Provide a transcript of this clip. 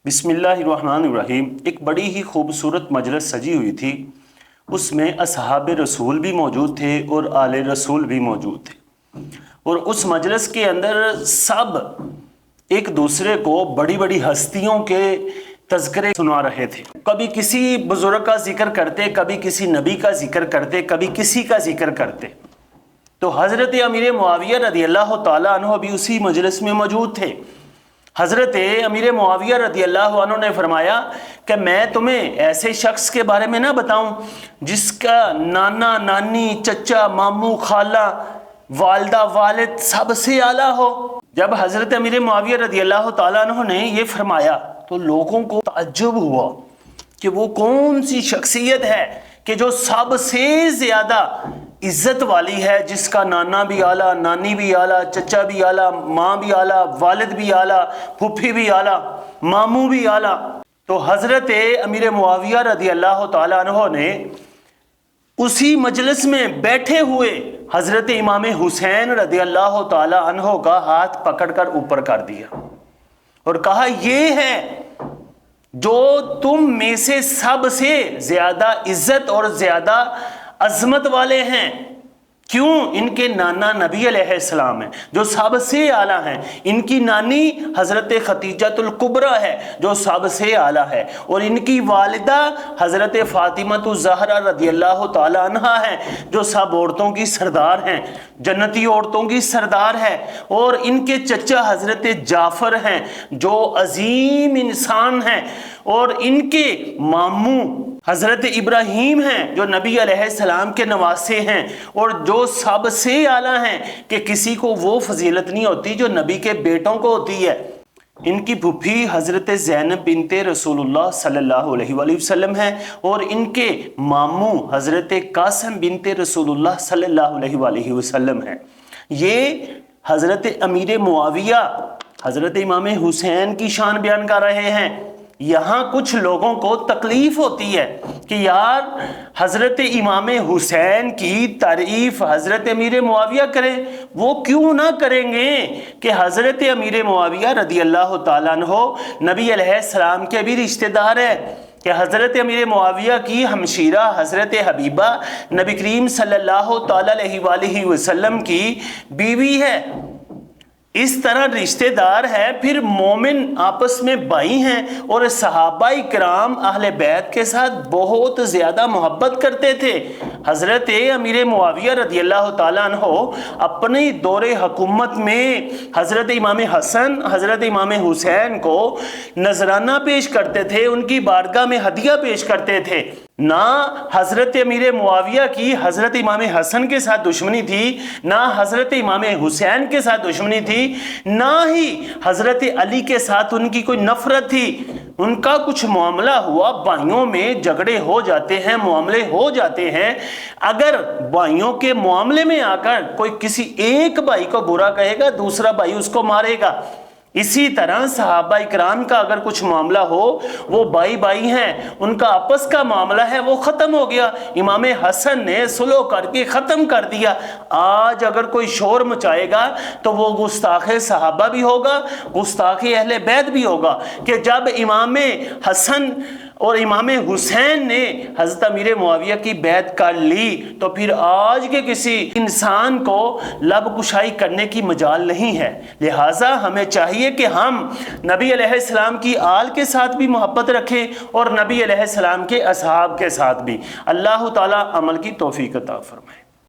بسم اللہ الرحمن الرحیم۔ ایک بڑی ہی خوبصورت مجلس سجی ہوئی تھی، اس میں اصحاب رسول بھی موجود تھے اور آل رسول بھی موجود تھے، اور اس مجلس کے اندر سب ایک دوسرے کو بڑی بڑی ہستیوں کے تذکرے سنا رہے تھے۔ کبھی کسی بزرگ کا ذکر کرتے، کبھی کسی نبی کا ذکر کرتے، کبھی کسی کا ذکر کرتے۔ تو حضرت امیر معاویہ رضی اللہ تعالیٰ عنہ بھی اسی مجلس میں موجود تھے۔ حضرت امیر معاویہ رضی اللہ عنہ نے فرمایا کہ میں تمہیں ایسے شخص کے بارے میں نہ بتاؤں جس کا نانا نانی چچا ماموں خالہ والدہ والد سب سے اعلیٰ ہو۔ جب حضرت امیر معاویہ رضی اللہ تعالیٰ عنہ نے یہ فرمایا تو لوگوں کو تعجب ہوا کہ وہ کون سی شخصیت ہے کہ جو سب سے زیادہ عزت والی ہے، جس کا نانا بھی اعلیٰ، نانی بھی اعلیٰ، چچا بھی اعلیٰ، ماں بھی اعلیٰ، والد بھی اعلیٰ، پھوپھی بھی اعلیٰ، ماموں بھی اعلیٰ۔ تو حضرت امیر معاویہ رضی اللہ تعالیٰ عنہ نے اسی مجلس میں بیٹھے ہوئے حضرت امام حسین رضی اللہ تعالیٰ عنہ کا ہاتھ پکڑ کر اوپر کر دیا اور کہا یہ ہے جو تم میں سے سب سے زیادہ عزت اور زیادہ عظمت والے ہیں۔ کیوں؟ ان کے نانا نبی علیہ السلام ہیں جو سب سے اعلیٰ ہیں، ان کی نانی حضرت خدیجۃ الکبریٰ ہے جو سب سے اعلیٰ ہے، اور ان کی والدہ حضرت فاطمہ الزہرا رضی اللہ تعالی عنہا ہے جو سب عورتوں کی سردار ہیں، جنتی عورتوں کی سردار ہے، اور ان کے چچا حضرت جعفر ہیں جو عظیم انسان ہیں، اور ان کے ماموں حضرت ابراہیم ہیں جو نبی علیہ السلام کے نواسے ہیں، اور جو سب سے اعلیٰ ہیں کہ کسی کو وہ فضیلت نہیں ہوتی جو نبی کے بیٹوں کو ہوتی ہے۔ ان کی پھوپھی حضرت زینب بنت رسول اللہ صلی اللہ علیہ وآلہ وسلم ہیں، اور ان کے ماموں حضرت قاسم بنت رسول اللہ صلی اللہ علیہ وآلہ وسلم ہیں۔ یہ حضرت امیر معاویہ حضرت امام حسین کی شان بیان کر رہے ہیں۔ یہاں کچھ لوگوں کو تکلیف ہوتی ہے کہ یار حضرت امام حسین کی تعریف حضرت امیر معاویہ کریں، وہ کیوں نہ کریں گے کہ حضرت امیر معاویہ رضی اللہ تعالیٰ عنہ نبی علیہ السلام کے بھی رشتہ دار ہے، کہ حضرت امیر معاویہ کی ہمشیرہ حضرت حبیبہ نبی کریم صلی اللہ تعالیٰ علیہ وآلہ وسلم کی بیوی ہے۔ اس طرح رشتہ دار ہے، پھر مومن آپس میں بھائی ہیں، اور صحابہ کرام اہل بیت کے ساتھ بہت زیادہ محبت کرتے تھے۔ حضرت امیر معاویہ رضی اللہ تعالیٰ عنہ اپنی دور حکومت میں حضرت امام حسن حضرت امام حسین کو نذرانہ پیش کرتے تھے، ان کی بارگاہ میں ہدیہ پیش کرتے تھے۔ نہ حضرت امیر معاویہ کی حضرت امام حسن کے ساتھ دشمنی تھی، نہ حضرت امام حسین کے ساتھ دشمنی تھی، نہ ہی حضرت علی کے ساتھ ان کی کوئی نفرت تھی۔ ان کا کچھ معاملہ ہوا، بھائیوں میں جھگڑے ہو جاتے ہیں، معاملے ہو جاتے ہیں۔ اگر بھائیوں کے معاملے میں آ کر کوئی کسی ایک بھائی کو برا کہے گا، دوسرا بھائی اس کو مارے گا۔ اسی طرح صحابہ کرام کا اگر کچھ معاملہ ہو، وہ بھائی بھائی ہیں، ان کا آپس کا معاملہ ہے، وہ ختم ہو گیا، امام حسن نے صلح کر کے ختم کر دیا۔ آج اگر کوئی شور مچائے گا تو وہ گستاخ صحابہ بھی ہوگا، گستاخ اہل بیت بھی ہوگا، کہ جب امام حسن اور امام حسین نے حضرت امیر معاویہ کی بیعت کر لی تو پھر آج کے کسی انسان کو لب کشائی کرنے کی مجال نہیں ہے۔ لہٰذا ہمیں چاہیے کہ ہم نبی علیہ السلام کی آل کے ساتھ بھی محبت رکھیں اور نبی علیہ السلام کے اصحاب کے ساتھ بھی۔ اللہ تعالیٰ عمل کی توفیق عطا فرمائے۔